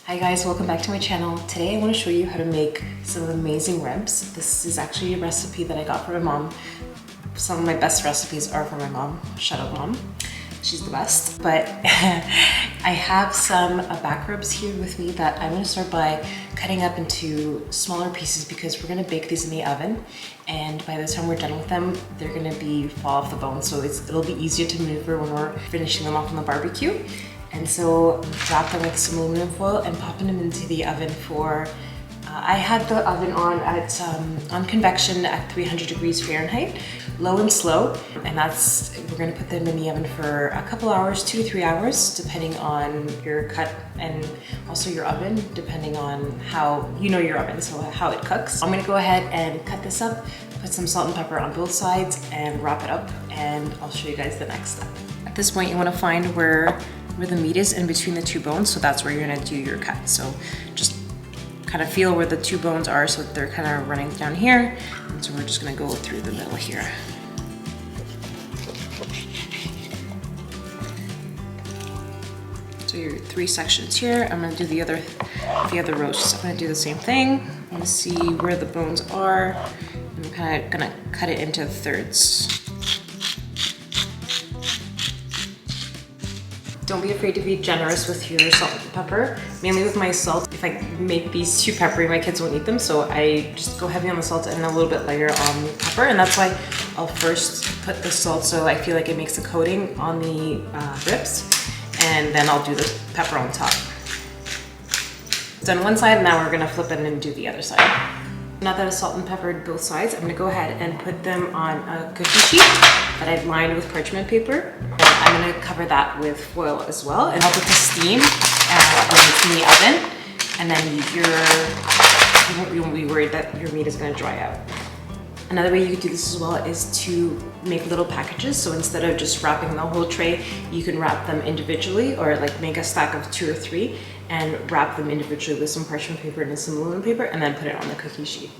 Hi guys, welcome back to my channel. Today I want to show you how to make some amazing ribs. This is actually a recipe that I got from my mom. Some of my best recipes are from my mom. Shout out mom, she's the best. But I have some back ribs here with me that I'm going to start by cutting up into smaller pieces because we're going to bake these in the oven, and by the time we're done with them they're going to be fall off the bone, so it'll be easier to maneuver when we're finishing them off on the barbecue. And so wrap them with some aluminum foil and popping them into the oven for, I had the oven on convection at 300 degrees Fahrenheit, low and slow. And we're gonna put them in the oven for a couple hours, 2 to 3 hours, depending on your cut and also your oven, depending on how, your oven, so how it cooks. I'm gonna go ahead and cut this up, put some salt and pepper on both sides and wrap it up, and I'll show you guys the next step. At this point, you wanna find where the meat is in between the two bones, so that's where you're gonna do your cut. So just kind of feel where the two bones are, so they're kind of running down here. And so we're just gonna go through the middle here. So your 3 sections here. I'm gonna do the other roasts. I'm gonna do the same thing. I'm gonna see where the bones are. I'm kind of gonna cut it into thirds. Don't be afraid to be generous with your salt and pepper. Mainly with my salt, if I make these too peppery, my kids won't eat them, so I just go heavy on the salt and a little bit lighter on the pepper, and that's why I'll first put the salt so I feel like it makes a coating on the ribs, and then I'll do the pepper on top. Done one side, now we're gonna flip it and do the other side. Now that I've salt and peppered both sides, I'm gonna go ahead and put them on a cookie sheet that I've lined with parchment paper. I'm gonna cover that with foil as well and help with the steam when it's in the oven. And then you won't be worried that your meat is gonna dry out. Another way you could do this as well is to make little packages. So instead of just wrapping the whole tray, you can wrap them individually, or like make a stack of 2 or 3 and wrap them individually with some parchment paper and some aluminum paper, and then put it on the cookie sheet.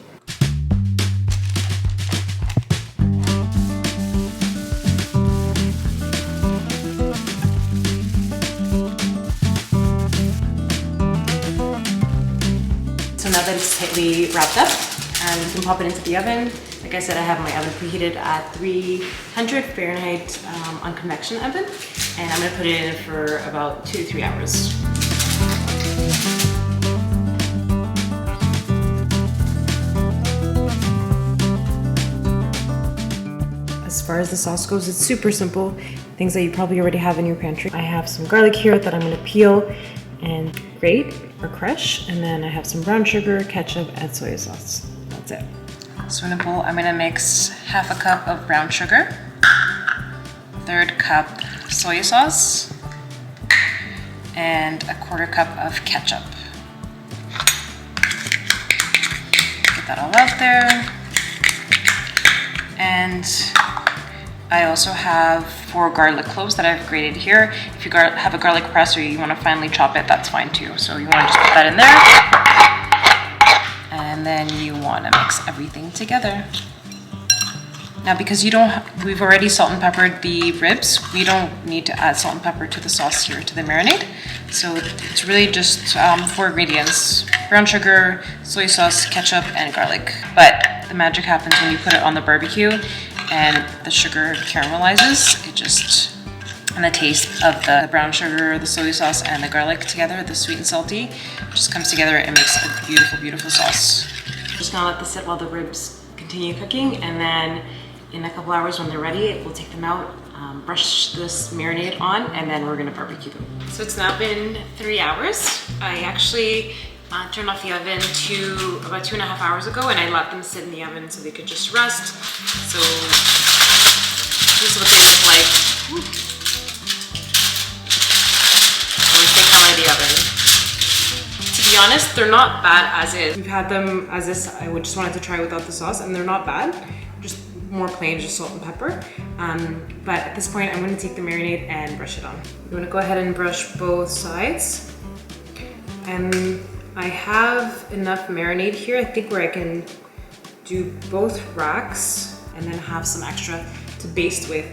So now that it's tightly wrapped up, you can pop it into the oven. Like I said, I have my oven preheated at 300 Fahrenheit on convection oven, and I'm gonna put it in for about 2 to 3 hours. As far as the sauce goes, it's super simple. Things that you probably already have in your pantry. I have some garlic here that I'm gonna peel and grate or crush, and then I have some brown sugar, ketchup, and soy sauce. That's it. So in a bowl, I'm gonna mix half a cup of brown sugar, 1/3 cup soy sauce, and 1/4 cup of ketchup. Get that all out there. And I also have 4 garlic cloves that I've grated here. If you have a garlic press or you want to finely chop it, that's fine too. So you want to just put that in there. And then you want to mix everything together. Now, because we've already salt and peppered the ribs, we don't need to add salt and pepper to the sauce here, to the marinade. So it's really just 4 ingredients: brown sugar, soy sauce, ketchup, and garlic. But the magic happens when you put it on the barbecue and the sugar caramelizes. And the taste of the brown sugar, the soy sauce, and the garlic together, the sweet and salty, just comes together and makes a beautiful, beautiful sauce. Just gonna let this sit while the ribs continue cooking, and then in a couple hours when they're ready, we'll take them out, brush this marinade on, and then we're gonna barbecue them. So it's now been 3 hours. I actually turned off the oven about 2.5 hours ago, and I let them sit in the oven so they could just rest. So this is what they look like. Once they come out of the oven. To be honest, they're not bad as is. We've had them as this. I just wanted to try without the sauce, and they're not bad. Just more plain, just salt and pepper. But at this point, I'm going to take the marinade and brush it on. I'm going to go ahead and brush both sides. And I have enough marinade here, I think, where I can do both racks and then have some extra to baste with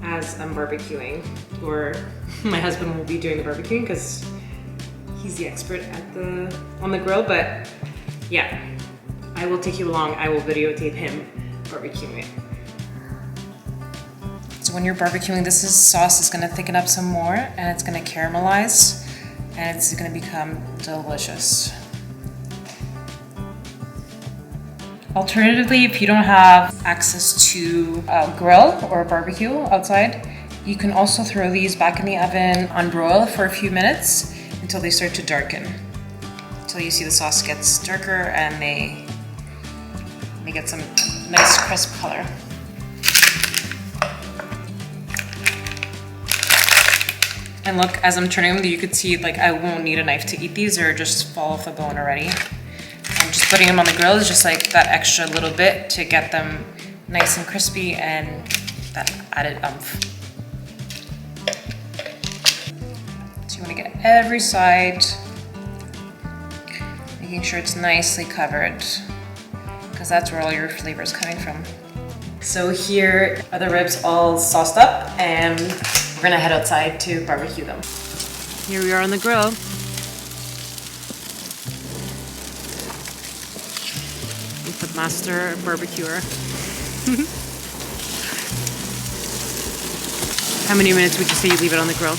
as I'm barbecuing, or my husband will be doing the barbecuing because he's the expert at on the grill, but yeah, I will take you along. I will videotape him barbecuing it. So when you're barbecuing, this sauce is gonna thicken up some more and it's gonna caramelize and it's gonna become delicious. Alternatively, if you don't have access to a grill or a barbecue outside, you can also throw these back in the oven on broil for a few minutes until they start to darken. Until you see the sauce gets darker and they get some nice crisp color. And look, as I'm turning them, you could see like I won't need a knife to eat these, or just fall off the bone already. And just putting them on the grill is just like that extra little bit to get them nice and crispy and that added oomph. So you want to get every side, making sure it's nicely covered, because that's where all your flavor is coming from. So here are the ribs all sauced up, and we're gonna head outside to barbecue them. Here we are on the grill. With the master barbecuer. How many minutes would you say you leave it on the grill?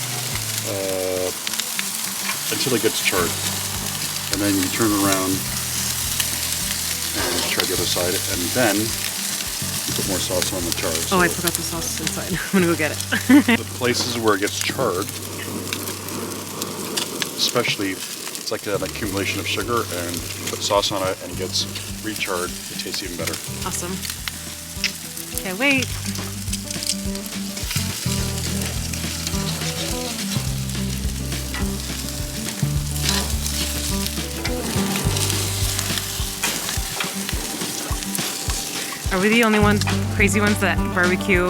Until it gets charred. And then you turn around and try the other side, and then you put more sauce on the char. So oh, I forgot the sauce inside. I'm gonna go get it. the places where it gets charred, especially, it's like an accumulation of sugar, and you put sauce on it and it gets recharred, it tastes even better. Awesome. Can't wait. Are we the only crazy ones that barbecue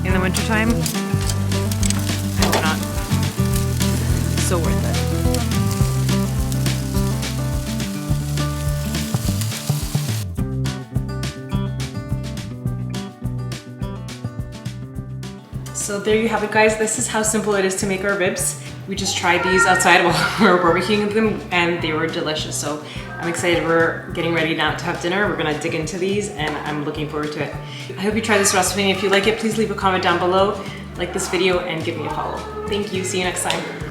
in the wintertime? I hope not. So worth it. So there you have it, guys. This is how simple it is to make our ribs. We just tried these outside while we were barbecuing them and they were delicious. So I'm excited. We're getting ready now to have dinner. We're gonna dig into these and I'm looking forward to it. I hope you try this recipe, and if you like it, please leave a comment down below, like this video, and give me a follow. Thank you, see you next time.